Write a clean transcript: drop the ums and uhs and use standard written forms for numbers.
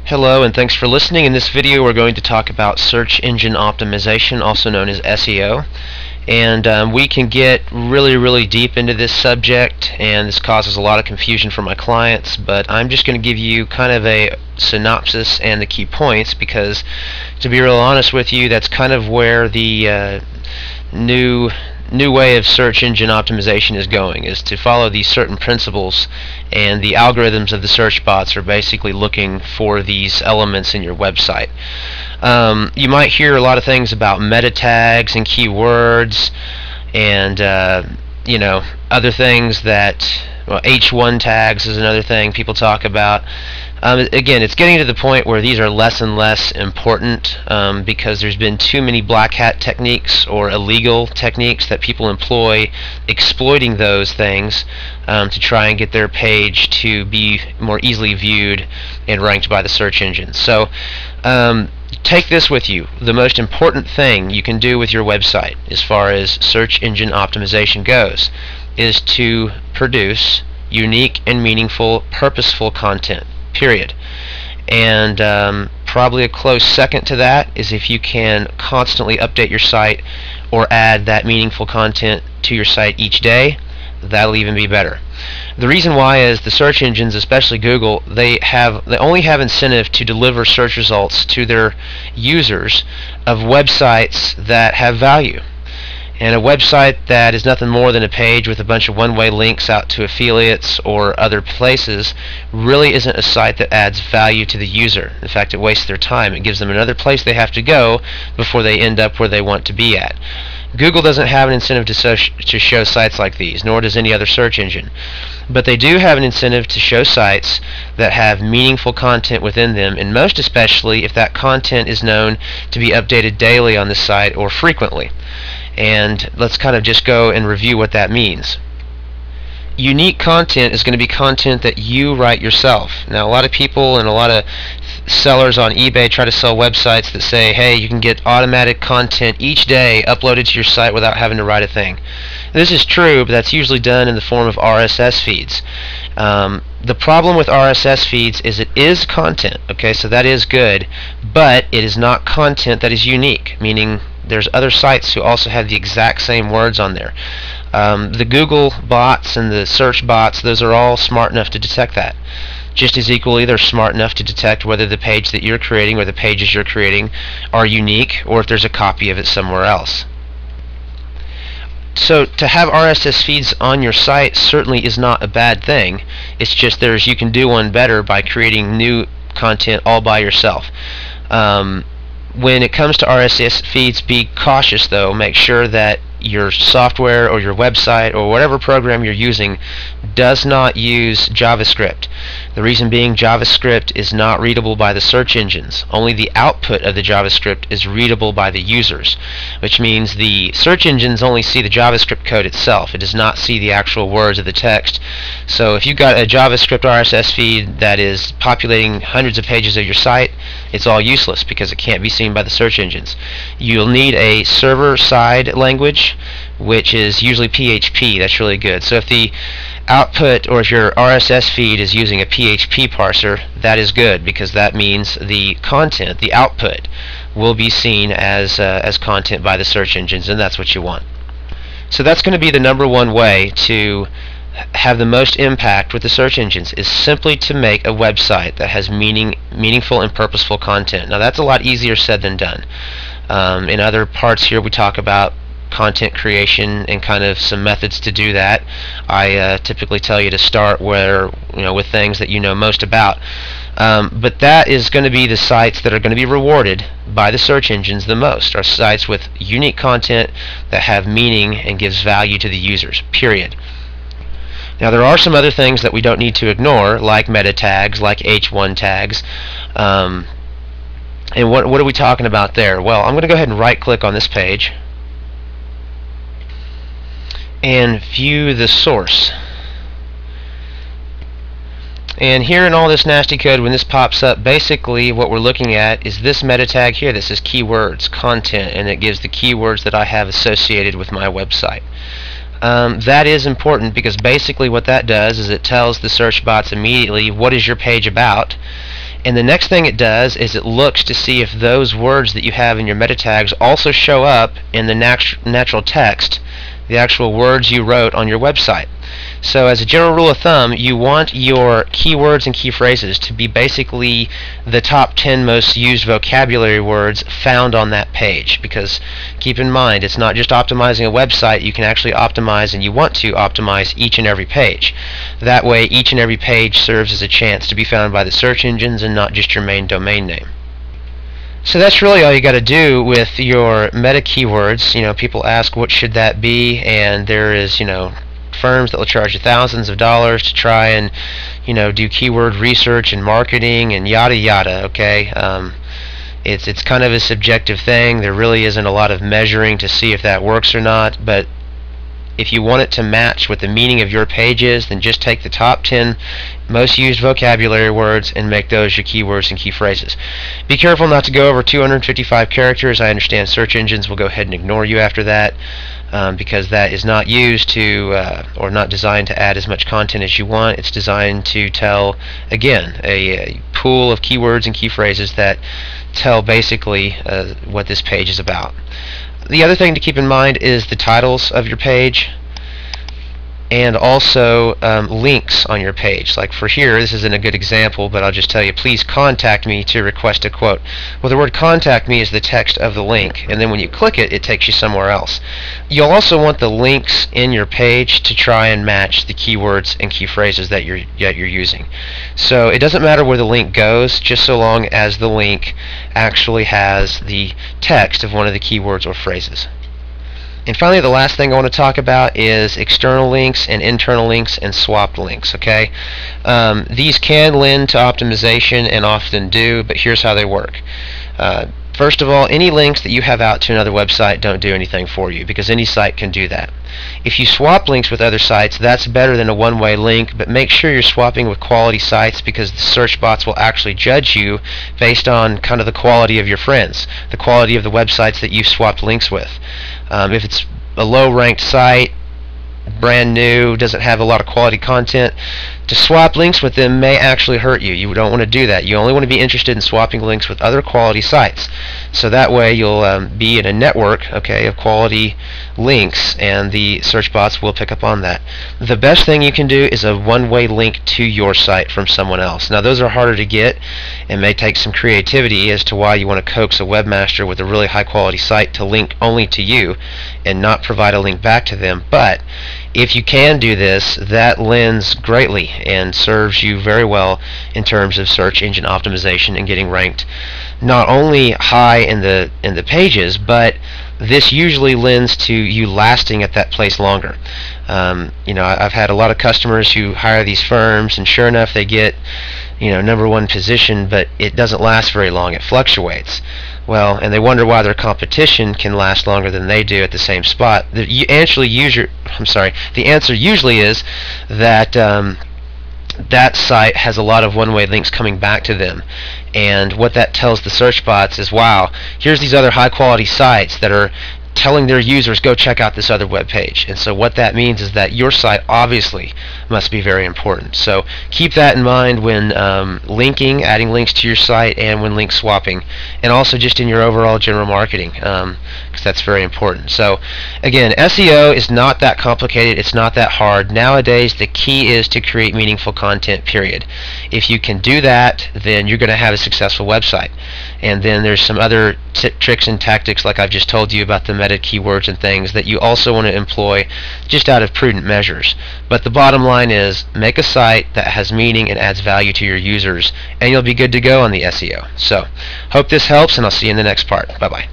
Hello and thanks for listening. In this video we're going to talk about search engine optimization, also known as SEO. And we can get really deep into this subject, and this causes a lot of confusion for my clients, but I'm just going to give you kind of a synopsis and the key points, because to be real honest with you, that's kind of where the new way of search engine optimization is going, is to follow these certain principles, and the algorithms of the search bots are basically looking for these elements in your website. You might hear a lot of things about meta tags and keywords and other things that, well, H1 tags is another thing people talk about. Again, it's getting to the point where these are less and less important because there's been too many black hat techniques or illegal techniques that people employ, exploiting those things to try and get their page to be more easily viewed and ranked by the search engine. So take this with you. The most important thing you can do with your website as far as search engine optimization goes is to produce unique and meaningful, purposeful content. Period. And probably a close second to that is if you can constantly update your site or add that meaningful content to your site each day. That'll even be better. The reason why is the search engines, especially Google, they only have incentive to deliver search results to their users of websites that have value. And a website that is nothing more than a page with a bunch of one-way links out to affiliates or other places really isn't a site that adds value to the user. In fact, it wastes their time. It gives them another place they have to go before they end up where they want to be at. Google doesn't have an incentive to show sites like these, nor does any other search engine. But they do have an incentive to show sites that have meaningful content within them, and most especially if that content is known to be updated daily on the site or frequently. And let's kind of just go and review what that means. Unique content is going to be content that you write yourself. Now, a lot of people and a lot of sellers on eBay try to sell websites that say, hey, you can get automatic content each day uploaded to your site without having to write a thing. This is true, but that's usually done in the form of RSS feeds. The problem with RSS feeds is it is content, okay, so that is good, but it is not content that is unique, meaning there's other sites who also have the exact same words on there. The Google bots and the search bots, those are all smart enough to detect that. Just as equally, they're smart enough to detect whether the page that you're creating or the pages you're creating are unique, or if there's a copy of it somewhere else. So to have RSS feeds on your site certainly is not a bad thing. It's just you can do one better by creating new content all by yourself. When it comes to RSS feeds, be cautious though. Make sure that your software or your website or whatever program you're using does not use JavaScript. The reason being, JavaScript is not readable by the search engines. Only the output of the JavaScript is readable by the users, which means the search engines only see the JavaScript code itself. It does not see the actual words of the text. So if you've got a JavaScript RSS feed that is populating hundreds of pages of your site, it's all useless because it can't be seen by the search engines. You'll need a server-side language, which is usually PHP. That's really good. So if the output, or if your RSS feed is using a PHP parser, that is good, because that means the content, the output, will be seen as content by the search engines, and that's what you want. So that's going to be the #1 way to have the most impact with the search engines, is simply to make a website that has meaningful and purposeful content. Now that's a lot easier said than done. In other parts here we talk about content creation and kind of some methods to do that. I typically tell you to start with things that you know most about. But that is going to be the sites that are going to be rewarded by the search engines the most, are sites with unique content that have meaning and gives value to the users, period. Now there are some other things that we don't need to ignore, like meta tags, like H1 tags. And what are we talking about there? Well, I'm going to go ahead and right click on this page and view the source. And here in all this nasty code, when this pops up, basically what we're looking at is this meta tag here that says keywords, content, and it gives the keywords that I have associated with my website. That is important, because basically what that does is it tells the search bots immediately what is your page about, And the next thing it does is it looks to see if those words that you have in your meta tags also show up in the natural text, the actual words you wrote on your website. So as a general rule of thumb, you want your keywords and key phrases to be basically the top 10 most used vocabulary words found on that page, because keep in mind, it's not just optimizing a website. You can actually optimize, and you want to optimize, each and every page. That way each and every page serves as a chance to be found by the search engines and not just your main domain name. So that's really all you got to do with your meta keywords. People ask what should that be, and there is firms that will charge you thousands of dollars to try and do keyword research and marketing and yada yada. Okay, it's kind of a subjective thing. There really isn't a lot of measuring to see if that works or not, but if you want it to match what the meaning of your page is, then just take the top 10 most used vocabulary words and make those your keywords and key phrases. Be careful not to go over 255 characters. I understand search engines will go ahead and ignore you after that, because that is not used to or not designed to add as much content as you want. It's designed to tell, again, a pool of keywords and key phrases that tell basically what this page is about. The other thing to keep in mind is the titles of your page, and also links on your page. Like for here, this isn't a good example, but I'll just tell you, please contact me to request a quote. Well, the word contact me is the text of the link, and then when you click it, it takes you somewhere else. You'll also want the links in your page to try and match the keywords and key phrases that you're using. So it doesn't matter where the link goes, just so long as the link actually has the text of one of the keywords or phrases. And finally, the last thing I want to talk about is external links and internal links and swapped links. Okay, these can lend to optimization and often do, but here's how they work. First of all, any links that you have out to another website don't do anything for you, because any site can do that. If you swap links with other sites, that's better than a one-way link, but make sure you're swapping with quality sites, because the search bots will actually judge you based on kind of the quality of your friends, the quality of the websites that you've swapped links with. If it's a low-ranked site, brand new, doesn't have a lot of quality content, to swap links with them may actually hurt you. You don't want to do that. You only want to be interested in swapping links with other quality sites. So that way you'll be in a network, okay, of quality links, and the search bots will pick up on that. The best thing you can do is a one-way link to your site from someone else. Now those are harder to get and may take some creativity as to why you want to coax a webmaster with a really high quality site to link only to you and not provide a link back to them. But if you can do this, that lends greatly and serves you very well in terms of search engine optimization and getting ranked not only high in the pages, but this usually lends to you lasting at that place longer. I've had a lot of customers who hire these firms, and sure enough, they get #1 position, but it doesn't last very long. It fluctuates. Well, and they wonder why their competition can last longer than they do at the same spot. The answer usually is that that site has a lot of one-way links coming back to them, and what that tells the search bots is, wow, here's these other high-quality sites that are telling their users, go check out this other web page. And so what that means is that your site obviously must be very important. So keep that in mind when linking, adding links to your site, and when link swapping, and also just in your overall general marketing, because that's very important. So again, SEO is not that complicated. It's not that hard. Nowadays, the key is to create meaningful content, period. If you can do that, then you're going to have a successful website. And then there's some other tricks and tactics, like I've just told you about the meta keywords and things, that you also want to employ just out of prudent measures. But the bottom line is, make a site that has meaning and adds value to your users, and you'll be good to go on the SEO. So hope this helps, and I'll see you in the next part. Bye bye.